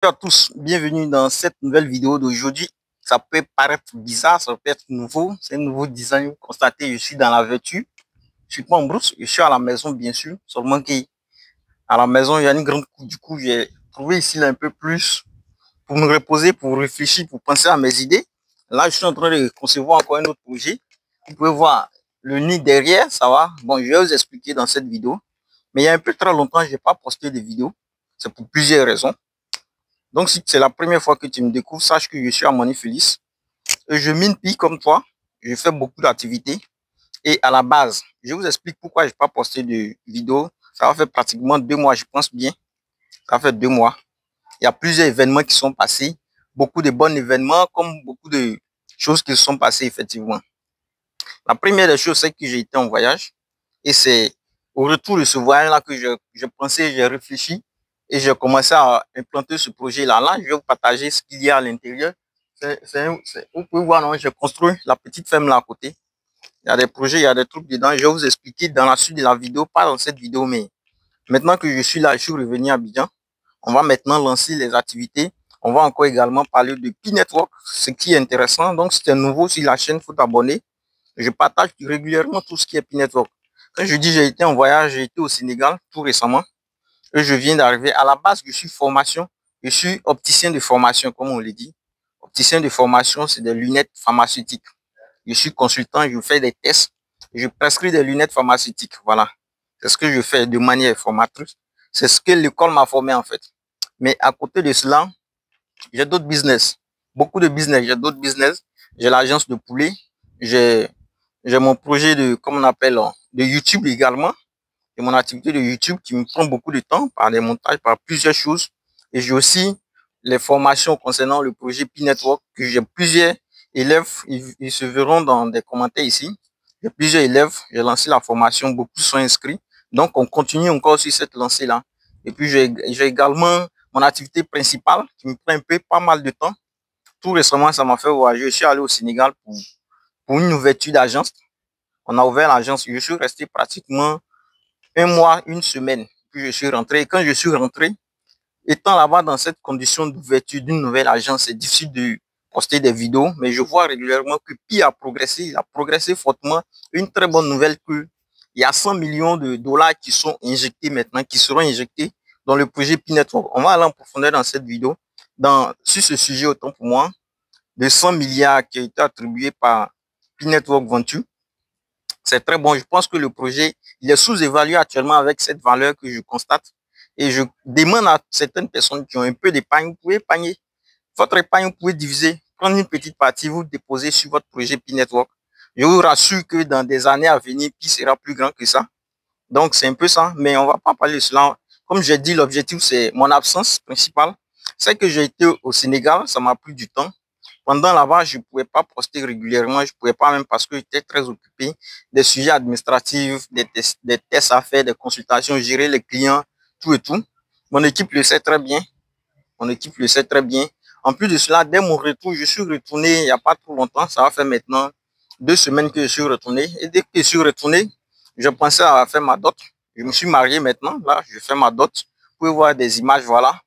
Bonjour à tous, bienvenue dans cette nouvelle vidéo d'aujourd'hui. Ça peut paraître bizarre, ça peut être nouveau, c'est un nouveau design. Vous constatez, je suis dans la voiture, je suis pas en brousse, je suis à la maison bien sûr, seulement qu'à la maison il y a une grande cour, du coup j'ai trouvé ici là, un peu plus pour me reposer, pour réfléchir, pour penser à mes idées. Là je suis en train de concevoir encore un autre projet. Vous pouvez voir le nid derrière, ça va. Bon, je vais vous expliquer dans cette vidéo, mais il y a un peu très longtemps, je n'ai pas posté de vidéo, c'est pour plusieurs raisons. Donc, si c'est la première fois que tu me découvres, sache que je suis Amani Félix. Je mine pille comme toi. Je fais beaucoup d'activités. Et à la base, je vous explique pourquoi je n'ai pas posté de vidéo. Ça va faire pratiquement 2 mois, je pense bien. Ça va faire 2 mois. Il y a plusieurs événements qui sont passés. Beaucoup de bons événements, comme beaucoup de choses qui se sont passées, effectivement. La première des choses, c'est que j'ai été en voyage. Et c'est au retour de ce voyage-là que je pensais, j'ai réfléchi et j'ai commencé à implanter ce projet-là. Là, je vais vous partager ce qu'il y a à l'intérieur. Vous pouvez voir, non, j'ai construit la petite ferme là à côté. Il y a des projets, il y a des trucs dedans. Je vais vous expliquer dans la suite de la vidéo, pas dans cette vidéo, mais maintenant que je suis là, je suis revenu à Abidjan. On va maintenant lancer les activités. On va encore également parler de P-Network, ce qui est intéressant. Donc, si tu es nouveau sur la chaîne, il faut t'abonner. Je partage régulièrement tout ce qui est P-Network. Quand je dis j'ai été en voyage, j'ai été au Sénégal tout récemment. Et je viens d'arriver. À la base, je suis opticien de formation, comme on le dit. Opticien de formation, c'est des lunettes pharmaceutiques. Je suis consultant, je fais des tests. Je prescris des lunettes pharmaceutiques. Voilà. C'est ce que je fais de manière formatrice. C'est ce que l'école m'a formé en fait. Mais à côté de cela, j'ai d'autres business. Beaucoup de business. J'ai d'autres business. J'ai l'agence de poulet. J'ai mon projet de, comme on appelle, de YouTube également. J'ai mon activité de YouTube qui me prend beaucoup de temps par des montages, par plusieurs choses. Et j'ai aussi les formations concernant le projet P-Network que j'ai plusieurs élèves. Ils se verront dans des commentaires ici. J'ai plusieurs élèves. J'ai lancé la formation. Beaucoup sont inscrits. Donc, on continue encore sur cette lancée-là. Et puis, j'ai également mon activité principale qui me prend un peu pas mal de temps. Tout récemment, ça m'a fait voyager. Je suis allé au Sénégal pour une ouverture d'agence. On a ouvert l'agence. Je suis resté pratiquement 1 mois, une semaine. Puis je suis rentré. Et quand je suis rentré, étant là-bas dans cette condition d'ouverture d'une nouvelle agence, c'est difficile de poster des vidéos, mais je vois régulièrement que Pi il a progressé fortement. Une très bonne nouvelle que il y a 100 millions de dollars qui sont injectés maintenant, qui seront injectés dans le projet Pi Network. On va aller en profondeur dans cette vidéo, sur ce sujet autant pour moi, de 100 milliards qui a été attribué par Pi Network Venture. C'est très bon. Je pense que le projet, il est sous-évalué actuellement avec cette valeur que je constate. Et je demande à certaines personnes qui ont un peu d'épargne, vous pouvez épargner. Votre épargne, vous pouvez diviser, prendre une petite partie, vous déposer sur votre projet Pi Network. Je vous rassure que dans des années à venir, Pi sera plus grand que ça. Donc, c'est un peu ça. Mais on ne va pas parler de cela. Comme j'ai dit, l'objectif, c'est mon absence principale. C'est que j'ai été au Sénégal, ça m'a pris du temps. Pendant là-bas, je ne pouvais pas poster régulièrement, je ne pouvais pas même parce que j'étais très occupé des sujets administratifs, des tests à faire, des consultations, gérer les clients, tout et tout. Mon équipe le sait très bien. Mon équipe le sait très bien. En plus de cela, dès mon retour, je suis retourné il n'y a pas trop longtemps. Ça va faire maintenant 2 semaines que je suis retourné. Et dès que je suis retourné, je pensais à faire ma dot. Je me suis marié maintenant. Là, je fais ma dot. Vous pouvez voir des images, voilà.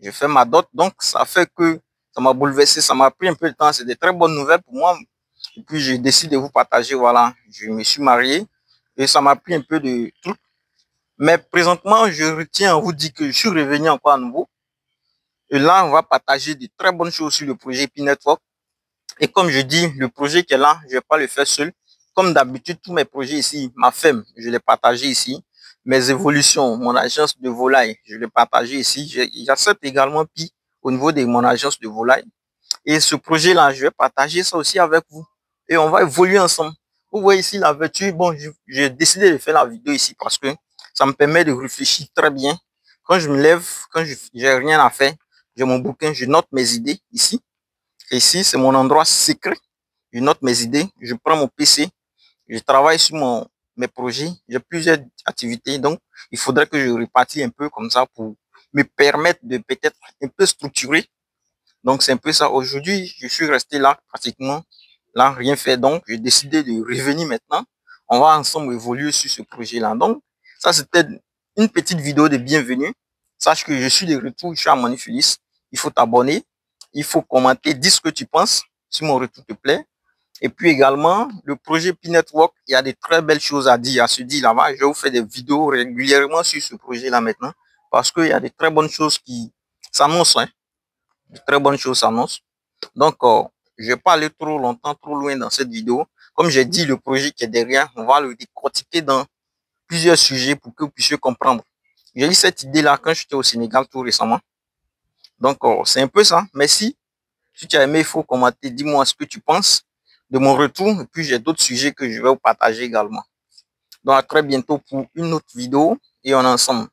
Je fais ma dot. Donc, ça fait que ça m'a bouleversé. Ça m'a pris un peu de temps. C'est de très bonnes nouvelles pour moi. Et puis, j'ai décidé de vous partager. Voilà. Je me suis marié. Et ça m'a pris un peu de trucs. Mais présentement, je retiens à vous dire que je suis revenu encore à nouveau. Et là, on va partager de très bonnes choses sur le projet P-Network. Et comme je dis, le projet qui est là, je ne vais pas le faire seul. Comme d'habitude, tous mes projets ici, ma ferme, je l'ai partagé ici. Mes évolutions, mon agence de volaille, je l'ai partagé ici. J'accepte également Pi au niveau de mon agence de volaille. Et ce projet-là, je vais partager ça aussi avec vous. Et on va évoluer ensemble. Vous voyez ici la voiture. Bon, j'ai décidé de faire la vidéo ici parce que ça me permet de réfléchir très bien. Quand je me lève, quand je n'ai rien à faire, j'ai mon bouquin, je note mes idées ici. Et ici, c'est mon endroit secret. Je note mes idées, je prends mon PC, je travaille sur mes projets. J'ai plusieurs activités, donc il faudrait que je répartis un peu comme ça pour me permettre de peut-être un peu structurer. Donc c'est un peu ça. Aujourd'hui, je suis resté là pratiquement, là, rien fait. Donc j'ai décidé de revenir maintenant. On va ensemble évoluer sur ce projet-là. Donc ça, c'était une petite vidéo de bienvenue. Sache que je suis de retour, je suis à Mani Félix. il faut t'abonner, il faut commenter, dire ce que tu penses, si mon retour te plaît. Et puis également, le projet P-Network, il y a de très belles choses à dire, à se dire là-bas. Je vais vous faire des vidéos régulièrement sur ce projet-là maintenant, parce qu'il y a de très bonnes choses qui s'annoncent, hein. De très bonnes choses s'annoncent. Donc, je vais pas aller trop longtemps, trop loin dans cette vidéo. Comme j'ai dit, le projet qui est derrière, on va le décortiquer dans plusieurs sujets pour que vous puissiez comprendre. J'ai eu cette idée-là quand j'étais au Sénégal tout récemment. Donc, c'est un peu ça. Merci. Si tu as aimé, il faut commenter. Dis-moi ce que tu penses de mon retour. Et puis, j'ai d'autres sujets que je vais vous partager également. Donc, à très bientôt pour une autre vidéo et on est ensemble.